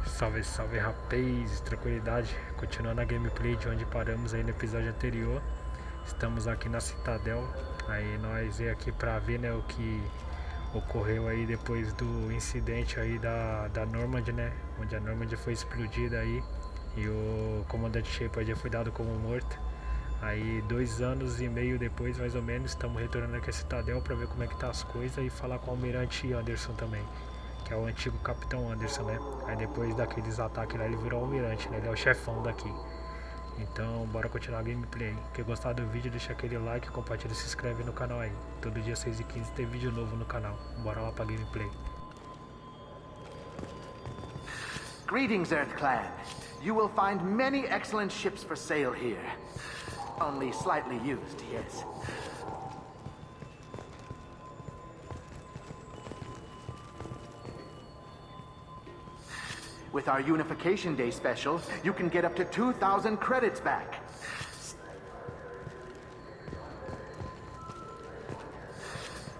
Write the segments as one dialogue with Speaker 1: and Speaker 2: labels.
Speaker 1: Salve, salve rapaz, tranquilidade, continuando a gameplay de onde paramos aí no episódio anterior. Estamos aqui na Citadel, aí nós é aqui pra ver, né, o que ocorreu aí depois do incidente aí da Normandy, né, onde a Normandy foi explodida aí e o comandante Shepard foi dado como morto. Aí 2 anos e meio depois, mais ou menos, estamos retornando aqui a Citadel pra ver como é que tá as coisas e falar com o Almirante Anderson também, que é o antigo Capitão Anderson, né? Aí depois daqueles ataques lá ele virou almirante, né? Ele é o chefão daqui. Então bora continuar a gameplay. Quem gostar do vídeo deixa aquele like, compartilha e se inscreve no canal aí. Todo dia 6h15 tem vídeo novo no canal. Bora lá pra gameplay.
Speaker 2: Greetings, Earth Clan. You will find many excellent ships for sale here. Only slightly used, yes. With our Unification Day special, you can get up to 2,000 credits back.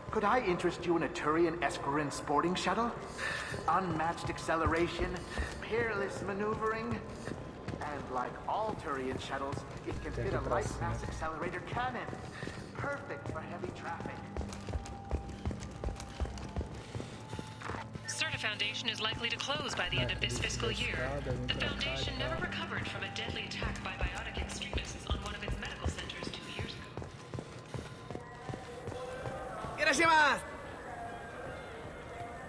Speaker 2: Could I interest you in a Turian Esquirine sporting shuttle? Unmatched acceleration, peerless maneuvering, and like all Turian shuttles, it can fit a light mass accelerator cannon. Perfect for heavy traffic.
Speaker 3: CERTA Foundation is likely to close by the end of this fiscal year. The Foundation never recovered from a deadly attack by biotic extremists on one of its medical centers 2 years ago.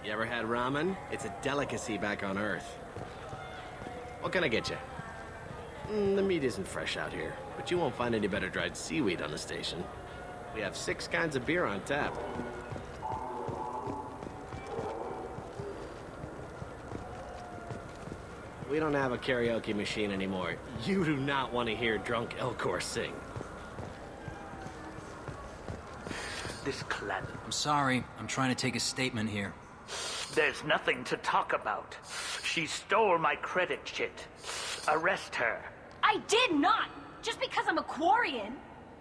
Speaker 4: You ever had ramen? It's a delicacy back on Earth. What can I get you? The meat isn't fresh out here, but you won't find any better dried seaweed on the station. We have 6 kinds of beer on tap. We don't have a karaoke machine anymore. You do not want to hear drunk Elcor sing.
Speaker 5: This clan.
Speaker 6: I'm sorry. I'm trying to take a statement here.
Speaker 5: There's nothing to talk about. She stole my credit chit. Arrest her.
Speaker 7: I did not! Just because I'm a Quarian.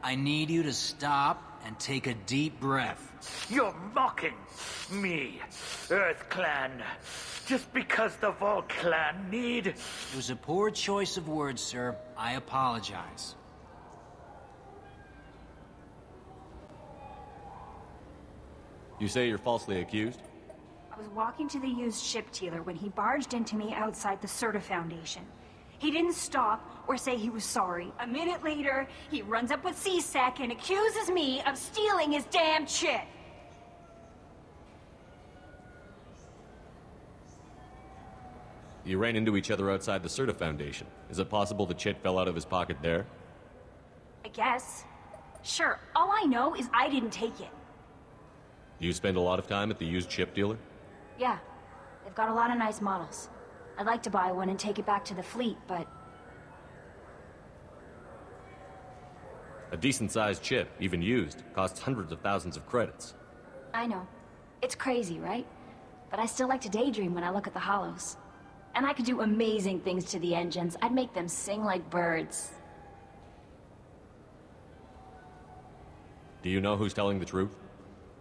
Speaker 6: I need you to stop and take a deep breath.
Speaker 5: You're mocking me, Earth Clan. Just because the Vol Clan need...
Speaker 6: It was a poor choice of words, sir. I apologize.
Speaker 8: You say you're falsely accused?
Speaker 7: I was walking to the used ship dealer when he barged into me outside the CERTA Foundation. He didn't stop or say he was sorry. A minute later, he runs up with C-Sec and accuses me of stealing his damn chit.
Speaker 8: You ran into each other outside the CERTA Foundation. Is it possible the chit fell out of his pocket there?
Speaker 7: I guess. Sure, all I know is I didn't take it.
Speaker 8: Do you spend a lot of time at the used ship dealer?
Speaker 7: Yeah, they've got a lot of nice models. I'd like to buy one and take it back to the fleet, but...
Speaker 8: A decent-sized chip, even used, costs hundreds of thousands of credits.
Speaker 7: I know. It's crazy, right? But I still like to daydream when I look at the hollows. And I could do amazing things to the engines. I'd make them sing like birds.
Speaker 8: Do you know who's telling the truth?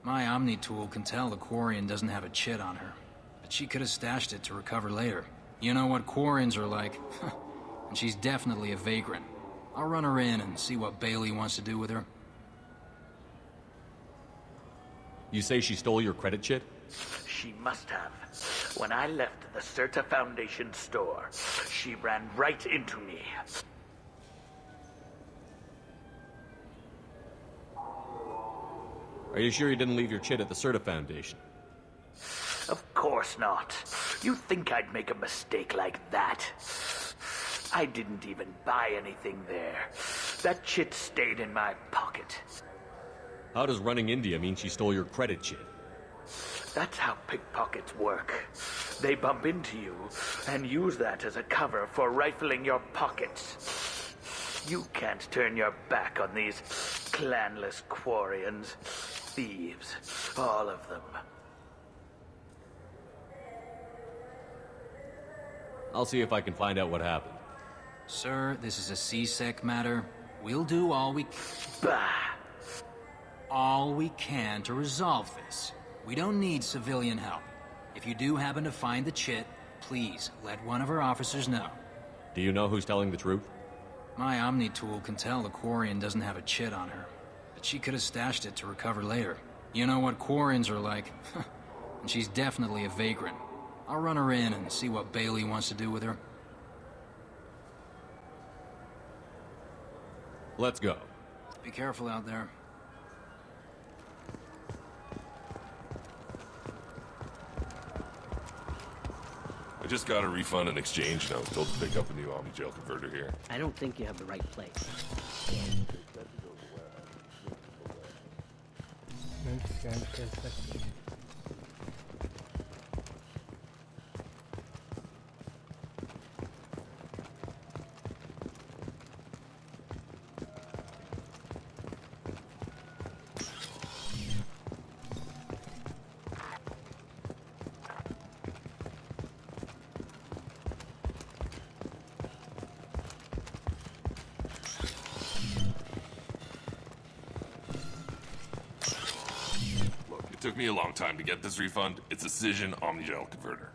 Speaker 6: My Omni tool can tell the Quarian doesn't have a chit on her. But she could have stashed it to recover later. You know what Quarians are like. And she's definitely a vagrant. I'll run her in and see what Bailey wants to do with her.
Speaker 8: You say she stole your credit chit?
Speaker 5: She must have. When I left the CERTA Foundation store, she ran right into me.
Speaker 8: Are you sure you didn't leave your chit at the CERTA Foundation?
Speaker 5: Of course not. You think I'd make a mistake like that? I didn't even buy anything there. That chit stayed in my pocket.
Speaker 8: How does running India mean she stole your credit chit?
Speaker 5: That's how pickpockets work. They bump into you and use that as a cover for rifling your pockets. You can't turn your back on these clanless Quarians. Thieves, all of them.
Speaker 8: I'll see if I can find out what happened.
Speaker 6: Sir, this is a C-Sec matter. We'll do all we can to resolve this. We don't need civilian help. If you do happen to find the chit, Please, let one of our officers know.
Speaker 8: Do you know who's telling the truth?
Speaker 6: My Omni tool can tell the Quarian doesn't have a chit on her, but she could have stashed it to recover later. You know what Quarians are like, and she's definitely a vagrant. I'll run her in and see what Bailey wants to do with her.
Speaker 8: Let's go.
Speaker 6: Be careful out there.
Speaker 9: I just got a refund and exchange and I was told to pick up a new Omni Gel converter here.
Speaker 10: I don't think you have the right place.
Speaker 9: It took me a long time to get this refund. It's a Cision Omnigel converter.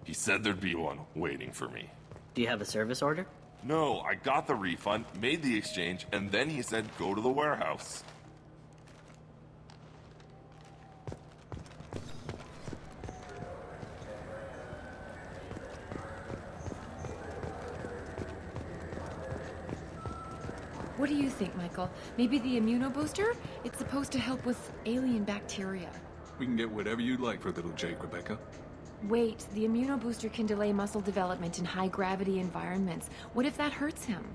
Speaker 9: He said there'd be one waiting for me.
Speaker 10: Do you have a service order?
Speaker 9: No, I got the refund, made the exchange, and then he said go to the warehouse.
Speaker 11: What do you think, Michael? Maybe the immunobooster? It's supposed to help with alien bacteria.
Speaker 12: We can get whatever you'd like for little Jake, Rebecca.
Speaker 11: Wait, the immunobooster can delay muscle development in high-gravity environments. What if that hurts him?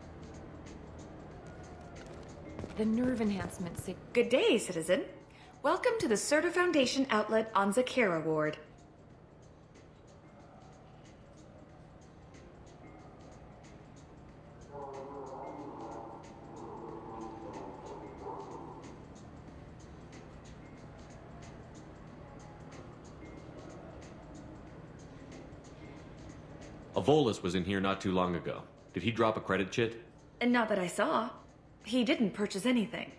Speaker 11: The nerve enhancement sig-
Speaker 13: Good day, citizen. Welcome to the Certa Foundation outlet on Zakara Ward.
Speaker 8: Avolis was in here not too long ago. Did he drop a credit chit?
Speaker 13: And not that I saw. He didn't purchase anything.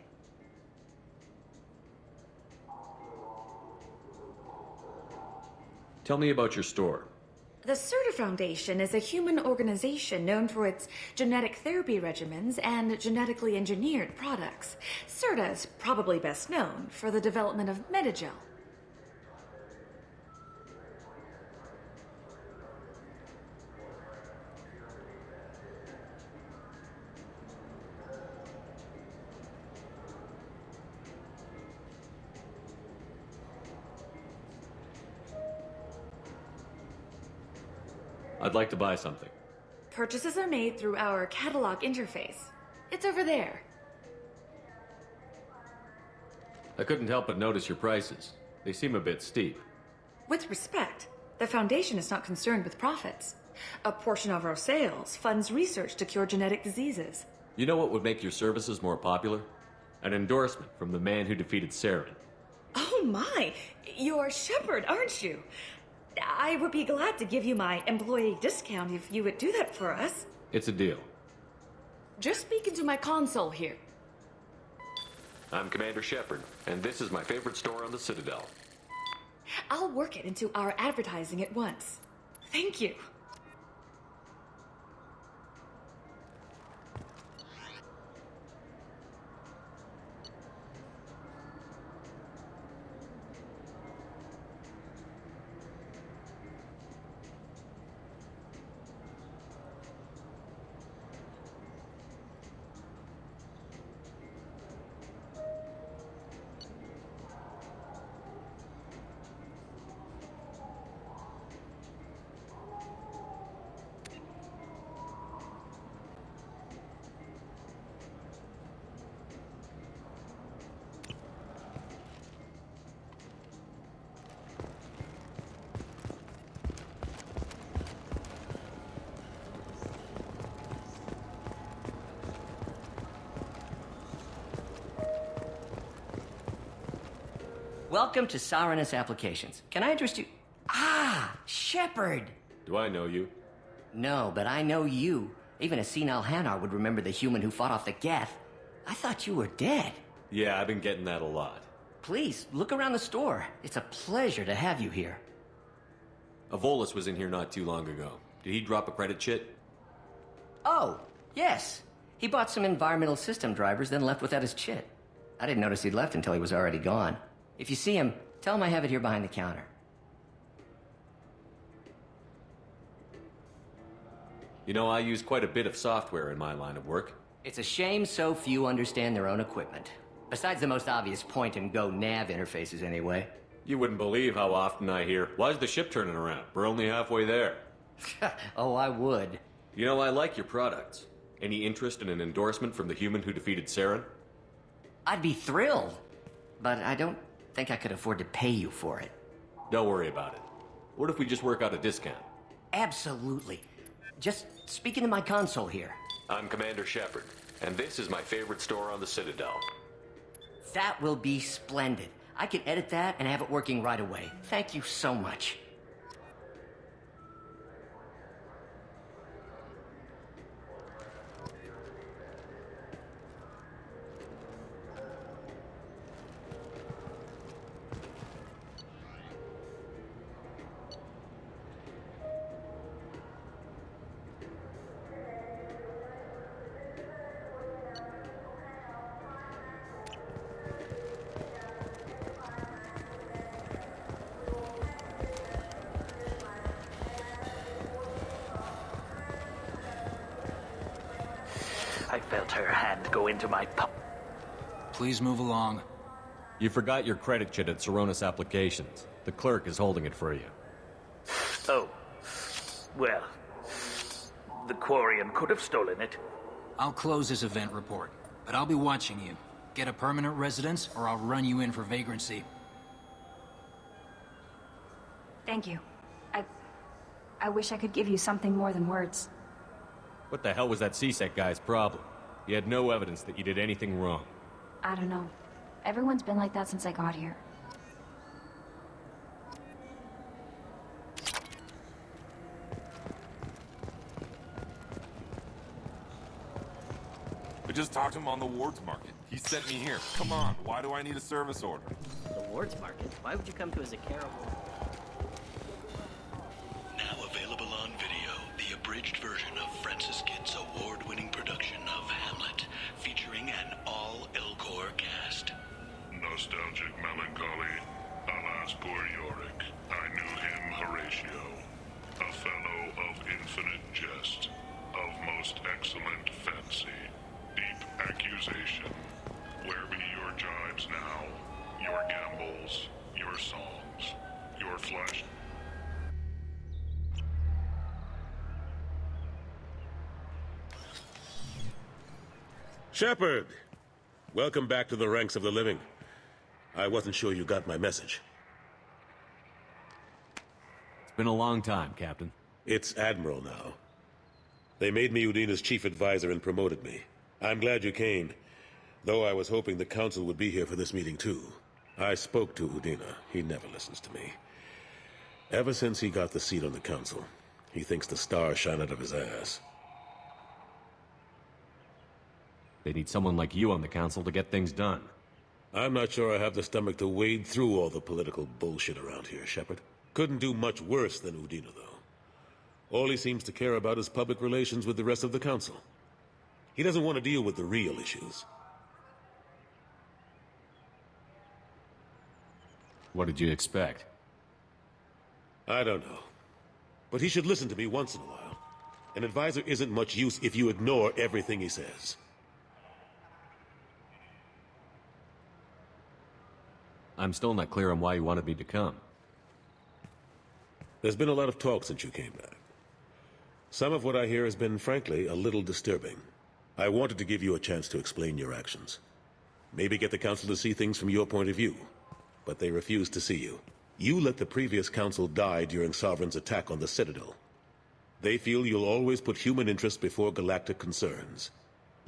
Speaker 8: Tell me about your store.
Speaker 13: The Certa Foundation is a human organization known for its genetic therapy regimens and genetically engineered products. Certa is probably best known for the development of Metagel.
Speaker 8: I'd like to buy something.
Speaker 13: Purchases are made through our catalog interface. It's over there.
Speaker 8: I couldn't help but notice your prices. They seem a bit steep.
Speaker 13: With respect, the Foundation is not concerned with profits. A portion of our sales funds research to cure genetic diseases.
Speaker 8: You know what would make your services more popular? An endorsement from the man who defeated Saren.
Speaker 13: Oh my! You're Shepard, aren't you? I would be glad to give you my employee discount if you would do that for us.
Speaker 8: It's a deal.
Speaker 13: Just speak into my console here.
Speaker 8: I'm Commander Shepard, and this is my favorite store on the Citadel.
Speaker 13: I'll work it into our advertising at once. Thank you.
Speaker 10: Welcome to Saranus Applications. Can I address you? Ah, Shepard!
Speaker 8: Do I know you?
Speaker 10: No, but I know you. Even a senile Hanar would remember the human who fought off the Geth. I thought you were dead.
Speaker 8: Yeah, I've been getting that a lot.
Speaker 10: Please, look around the store. It's a pleasure to have you here.
Speaker 8: A Volus was in here not too long ago. Did he drop a credit chit?
Speaker 10: Oh, yes. He bought some environmental system drivers, then left without his chit. I didn't notice he'd left until he was already gone. If you see him, tell him I have it here behind the counter.
Speaker 8: You know, I use quite a bit of software in my line of work.
Speaker 10: It's a shame so few understand their own equipment. Besides the most obvious point-and-go nav interfaces, anyway.
Speaker 8: You wouldn't believe how often I hear, "Why is the ship turning around? We're only halfway there."
Speaker 10: Oh, I would.
Speaker 8: You know, I like your products. Any interest in an endorsement from the human who defeated Saren?
Speaker 10: I'd be thrilled. But I don't think I could afford to pay you for it.
Speaker 8: Don't worry about it. What if we just work out a discount?
Speaker 10: Absolutely. Just speak into my console here.
Speaker 8: I'm Commander Shepard, and this is my favorite store on the Citadel.
Speaker 10: That will be splendid. I can edit that and have it working right away. Thank you so much.
Speaker 5: I felt her hand go into my
Speaker 6: Please move along.
Speaker 8: You forgot your credit chit at Saronis Applications. The clerk is holding it for you.
Speaker 5: Oh. Well. The Quarian could have stolen it.
Speaker 6: I'll close this event report, but I'll be watching you. Get a permanent residence, or I'll run you in for vagrancy.
Speaker 7: Thank you. I wish I could give you something more than words.
Speaker 8: What the hell was that CSEC guy's problem? He had no evidence that you did anything wrong.
Speaker 7: I don't know. Everyone's been like that since I got here.
Speaker 9: I just talked to him on the Wards Market. He sent me here. Come on, why do I need a service order?
Speaker 10: The Wards Market? Why would you come to a Zakara?
Speaker 14: Now available on video, the abridged version of Francis Kidd's award-winning production of Hamlet, featuring an all-Elcor cast.
Speaker 15: Nostalgic melancholy, alas poor Yorick. I knew him, Horatio, a fellow of infinite jest, of most excellent fancy, deep accusation. Where be your jibes now, your gambols, your songs, your flesh?
Speaker 16: Shepard! Welcome back to the ranks of the living. I wasn't sure you got my message.
Speaker 8: It's been a long time, Captain.
Speaker 16: It's Admiral now. They made me Udina's chief advisor and promoted me. I'm glad you came, though I was hoping the Council would be here for this meeting too. I spoke to Udina. He never listens to me. Ever since he got the seat on the Council, he thinks the stars shine out of his ass.
Speaker 8: They need someone like you on the Council to get things done.
Speaker 16: I'm not sure I have the stomach to wade through all the political bullshit around here, Shepard. Couldn't do much worse than Udina, though. All he seems to care about is public relations with the rest of the Council. He doesn't want to deal with the real issues.
Speaker 8: What did you expect?
Speaker 16: I don't know. But he should listen to me once in a while. An advisor isn't much use if you ignore everything he says.
Speaker 8: I'm still not clear on why you wanted me to come.
Speaker 16: There's been a lot of talk since you came back. Some of what I hear has been, frankly, a little disturbing. I wanted to give you a chance to explain your actions. Maybe get the Council to see things from your point of view. But they refused to see you. You let the previous Council die during Sovereign's attack on the Citadel. They feel you'll always put human interests before galactic concerns.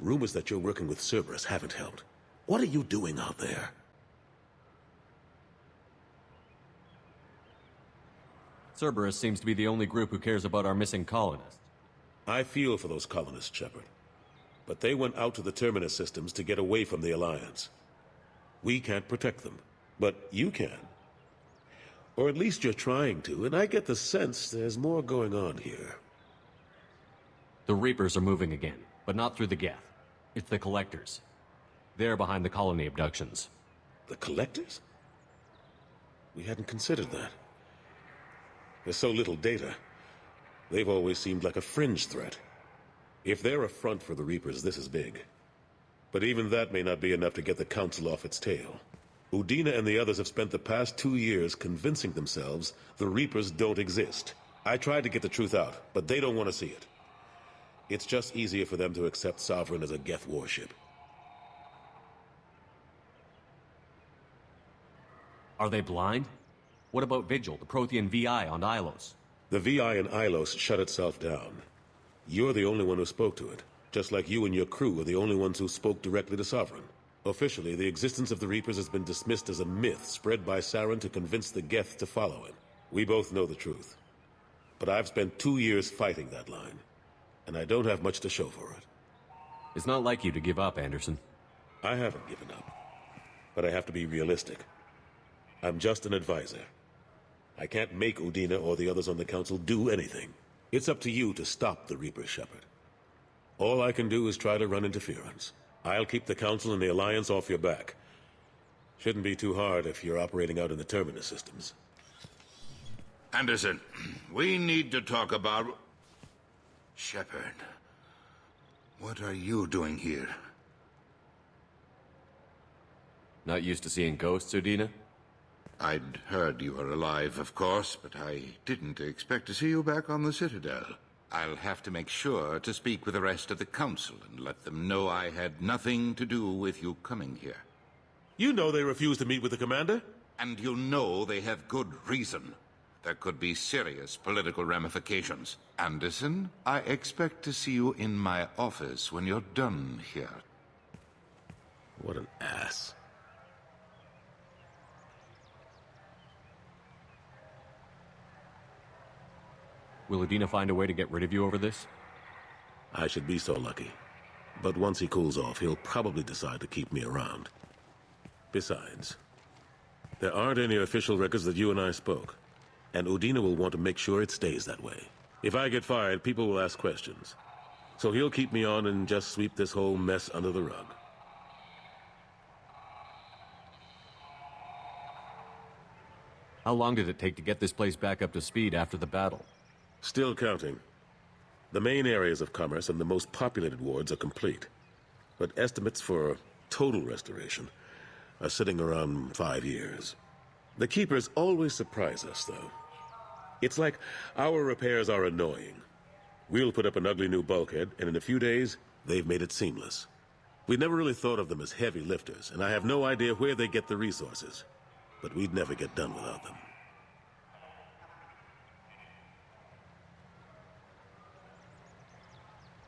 Speaker 16: Rumors that you're working with Cerberus haven't helped. What are you doing out there?
Speaker 8: Cerberus seems to be the only group who cares about our missing colonists.
Speaker 16: I feel for those colonists, Shepard. But they went out to the Terminus systems to get away from the Alliance. We can't protect them, but you can. Or at least you're trying to, and I get the sense there's more going on here.
Speaker 8: The Reapers are moving again, but not through the Geth. It's the Collectors. They're behind the colony abductions.
Speaker 16: The Collectors? We hadn't considered that. There's so little data. They've always seemed like a fringe threat. If they're a front for the Reapers, this is big. But even that may not be enough to get the Council off its tail. Udina and the others have spent the past 2 years convincing themselves the Reapers don't exist. I tried to get the truth out, but they don't want to see it. It's just easier for them to accept Sovereign as a Geth warship.
Speaker 8: Are they blind? What about Vigil, the Prothean VI on Ilos?
Speaker 16: The VI in Ilos shut itself down. You're the only one who spoke to it, just like you and your crew are the only ones who spoke directly to Sovereign. Officially, the existence of the Reapers has been dismissed as a myth spread by Saren to convince the Geth to follow him. We both know the truth. But I've spent 2 years fighting that line, and I don't have much to show for it.
Speaker 8: It's not like you to give up, Anderson.
Speaker 16: I haven't given up, but I have to be realistic. I'm just an advisor. I can't make Udina or the others on the Council do anything. It's up to you to stop the Reaper, Shepard. All I can do is try to run interference. I'll keep the Council and the Alliance off your back. Shouldn't be too hard if you're operating out in the Terminus systems.
Speaker 17: Anderson, we need to talk about... Shepard, what are you doing here?
Speaker 8: Not used to seeing ghosts, Udina?
Speaker 17: I'd heard you were alive, of course, but I didn't expect to see you back on the Citadel. I'll have to make sure to speak with the rest of the Council and let them know I had nothing to do with you coming here.
Speaker 16: You know they refused to meet with the Commander?
Speaker 17: And you know they have good reason. There could be serious political ramifications. Anderson, I expect to see you in my office when you're done here.
Speaker 16: What an ass.
Speaker 8: Will Udina find a way to get rid of you over this?
Speaker 16: I should be so lucky. But once he cools off, he'll probably decide to keep me around. Besides, there aren't any official records that you and I spoke. And Udina will want to make sure it stays that way. If I get fired, people will ask questions. So he'll keep me on and just sweep this whole mess under the rug.
Speaker 8: How long did it take to get this place back up to speed after the battle?
Speaker 16: Still counting. The main areas of commerce and the most populated wards are complete. But estimates for total restoration are sitting around 5 years. The Keepers always surprise us, though. It's like our repairs are annoying. We'll put up an ugly new bulkhead, and in a few days, they've made it seamless. We never really thought of them as heavy lifters, and I have no idea where they get the resources. But we'd never get done without them.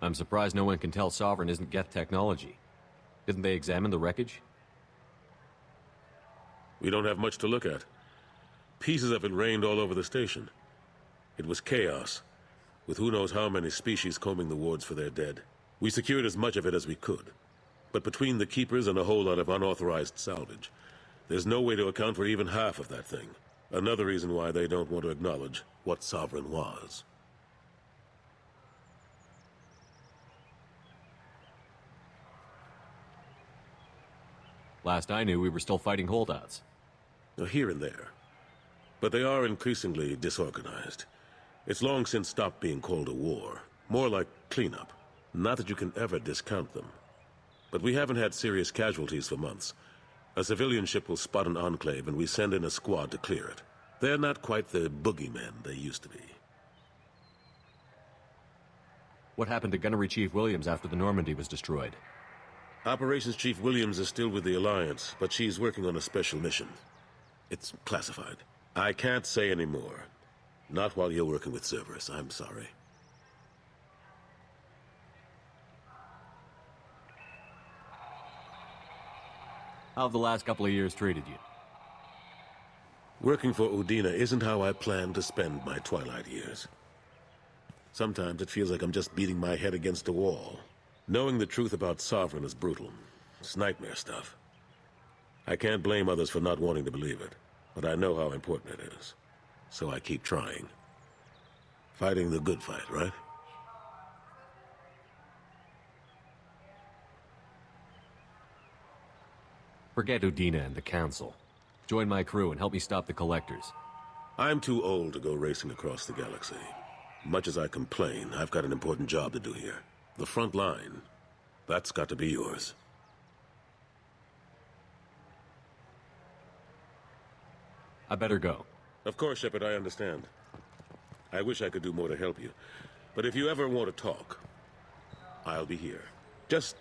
Speaker 8: I'm surprised no one can tell Sovereign isn't Geth technology. Didn't they examine the wreckage?
Speaker 16: We don't have much to look at. Pieces of it rained all over the station. It was chaos, with who knows how many species combing the wards for their dead. We secured as much of it as we could. But between the Keepers and a whole lot of unauthorized salvage, there's no way to account for even half of that thing. Another reason why they don't want to acknowledge what Sovereign was.
Speaker 8: Last I knew, we were still fighting holdouts.
Speaker 16: Here and there. But they are increasingly disorganized. It's long since stopped being called a war. More like cleanup. Not that you can ever discount them. But we haven't had serious casualties for months. A civilian ship will spot an enclave and we send in a squad to clear it. They're not quite the boogeymen they used to be.
Speaker 8: What happened to Gunnery Chief Williams after the Normandy was destroyed?
Speaker 16: Operations Chief Williams is still with the Alliance, but she's working on a special mission. It's classified. I can't say any more. Not while you're working with Cerberus, I'm sorry.
Speaker 8: How have the last couple of years treated you?
Speaker 16: Working for Udina isn't how I planned to spend my twilight years. Sometimes it feels like I'm just beating my head against a wall. Knowing the truth about Sovereign is brutal. It's nightmare stuff. I can't blame others for not wanting to believe it, but I know how important it is. So I keep trying. Fighting the good fight, right?
Speaker 8: Forget Udina and the Council. Join my crew and help me stop the Collectors.
Speaker 16: I'm too old to go racing across the galaxy. Much as I complain, I've got an important job to do here. The front line, that's got to be yours.
Speaker 8: I better go.
Speaker 16: Of course, Shepard, I understand. I wish I could do more to help you. But if you ever want to talk, I'll be here. Just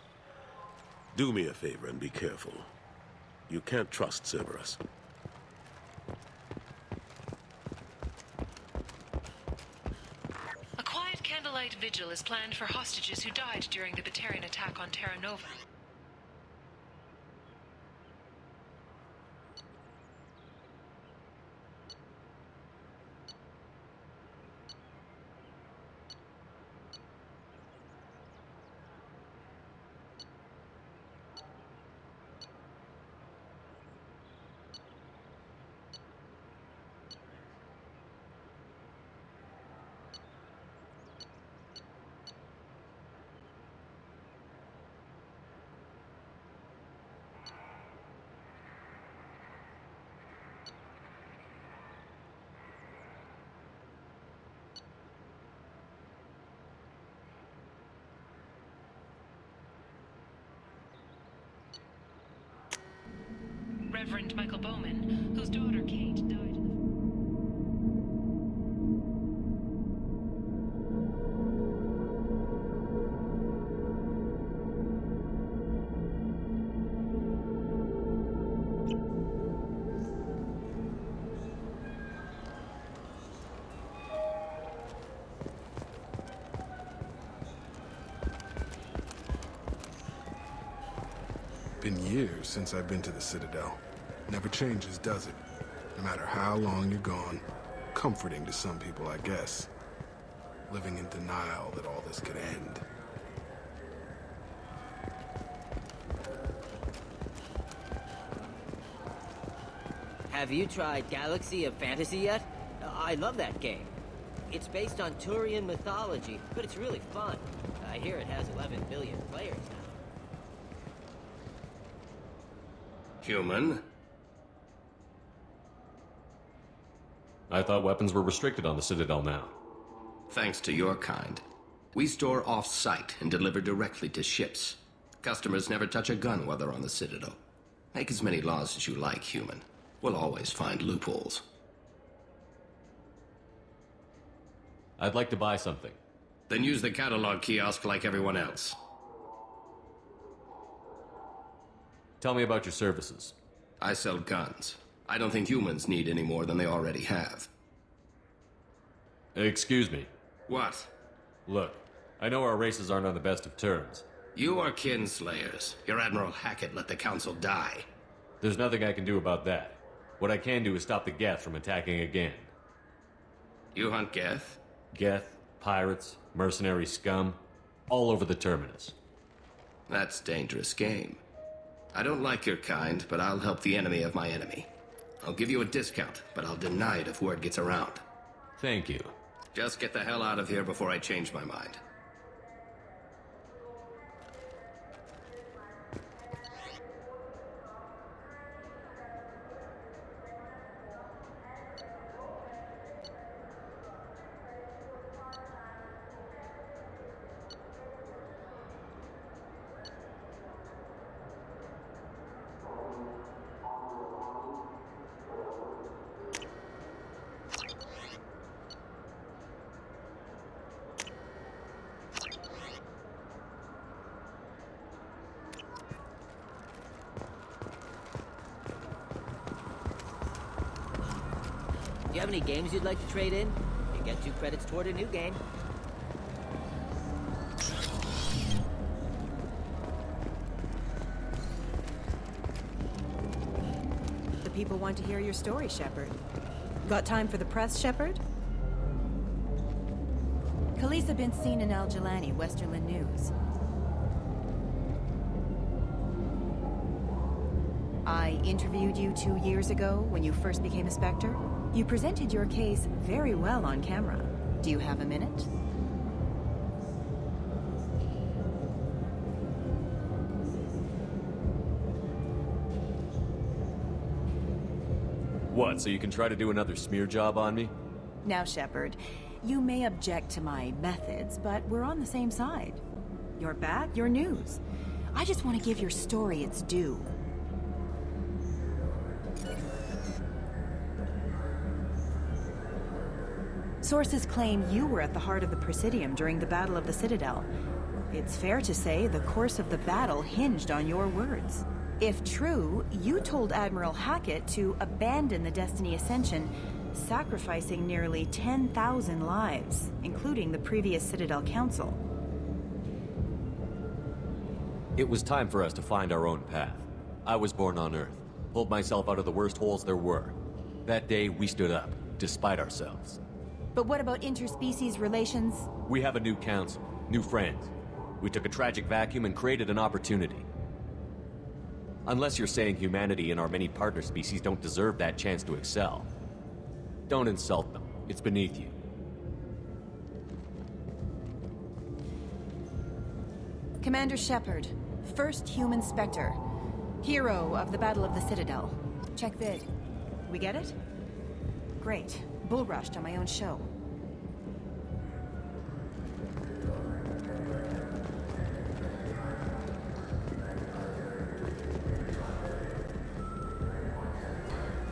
Speaker 16: do me a favor and be careful. You can't trust Cerberus.
Speaker 3: A quiet candlelight vigil is planned for hostages who died during the Batarian attack on Terra Nova. Reverend Michael Bowman, whose daughter Kate died in the...
Speaker 18: Been years since I've been to the Citadel. Never changes, does it? No matter how long you're gone. Comforting to some people, I guess. Living in denial that all this could end.
Speaker 19: Have you tried Galaxy of Fantasy yet? I love that game. It's based on Turian mythology, but it's really fun. I hear it has 11 million players now.
Speaker 4: Human?
Speaker 8: I thought weapons were restricted on the Citadel now.
Speaker 4: Thanks to your kind. We store off-site and deliver directly to ships. Customers never touch a gun while they're on the Citadel. Make as many laws as you like, human. We'll always find loopholes.
Speaker 8: I'd like to buy something.
Speaker 4: Then use the catalog kiosk like everyone else.
Speaker 8: Tell me about your services.
Speaker 4: I sell guns. I don't think humans need any more than they already have.
Speaker 8: Excuse me.
Speaker 4: What?
Speaker 8: Look, I know our races aren't on the best of terms.
Speaker 4: You are kinslayers. Your Admiral Hackett let the Council die.
Speaker 8: There's nothing I can do about that. What I can do is stop the Geth from attacking again.
Speaker 4: You hunt Geth?
Speaker 8: Geth, pirates, mercenary scum, all over the Terminus.
Speaker 4: That's dangerous game. I don't like your kind, but I'll help the enemy of my enemy. I'll give you a discount, but I'll deny it if word gets around.
Speaker 8: Thank you.
Speaker 4: Just get the hell out of here before I change my mind.
Speaker 19: Do you have any games you'd like to trade in? You get 2 credits toward a new game.
Speaker 20: The people want to hear your story, Shepard. Got time for the press, Shepard? Khaleesa been seen in Al Jelani, Westerland News. I interviewed you 2 years ago when you first became a Spectre. You presented your case very well on camera. Do you have a minute?
Speaker 8: What, so you can try to do another smear job on me?
Speaker 20: Now, Shepard, you may object to my methods, but we're on the same side. You're back, your news. I just want to give your story its due. Sources claim you were at the heart of the Presidium during the Battle of the Citadel. It's fair to say the course of the battle hinged on your words. If true, you told Admiral Hackett to abandon the Destiny Ascension, sacrificing nearly 10,000 lives, including the previous Citadel Council.
Speaker 8: It was time for us to find our own path. I was born on Earth, pulled myself out of the worst holes there were. That day, we stood up, despite ourselves.
Speaker 20: But what about interspecies relations?
Speaker 8: We have a new council, new friends. We took a tragic vacuum and created an opportunity. Unless you're saying humanity and our many partner species don't deserve that chance to excel. Don't insult them. It's beneath you.
Speaker 20: Commander Shepard, first human Spectre. Hero of the Battle of the Citadel. Check vid. We get it? Great. Bull rushed on my own show.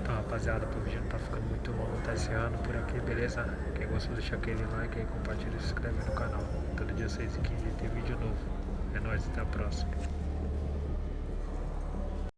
Speaker 1: Então, rapaziada, o vídeo não tá ficando muito longo, tá encerrando por aqui, beleza? Quem gostou, deixa aquele like aí, compartilha e se inscreve no canal. Todo dia 6h15 tem vídeo novo. É nóis, até a próxima.